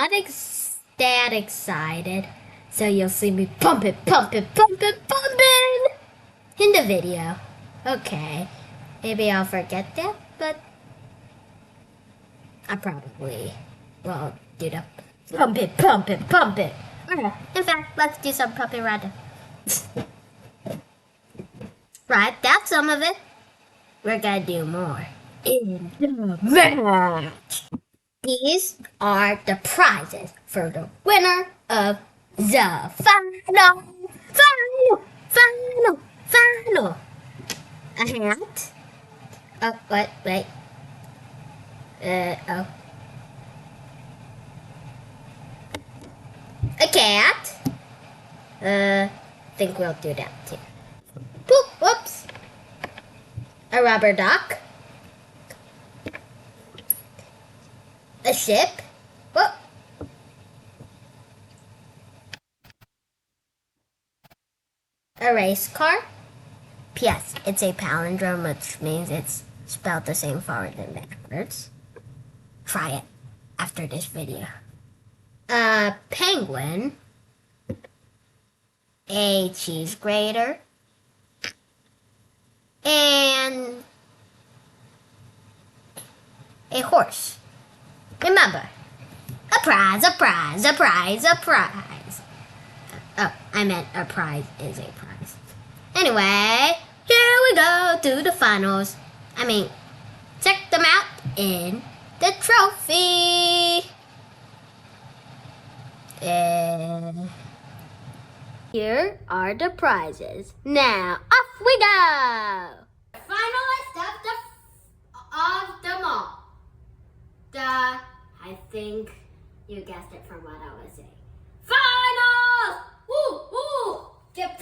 not that excited, so you'll see me pumping in the video. Okay, maybe I'll forget that, but I probably won't do the pump it. Okay, in fact, let's do some pumping right now. Right, that's some of it. We're gonna do more in the match. These are the prizes for the winner of the final. A hat. Oh, wait. Oh. A cat. Think we'll do that too. Poop, whoops. A rubber duck. A ship. Whoop. A race car. P.S. It's a palindrome, which means it's spelled the same forward and backwards. Try it after this video. A penguin. A cheese grater. And a horse. Remember, a prize. Oh, I meant a prize is a prize. Anyway, here we go to the finals. Check them out in the trophy. And here are the prizes. Now, off we go! Finalist of them all. I think you guessed it from what I was saying. Finals! Woo! Get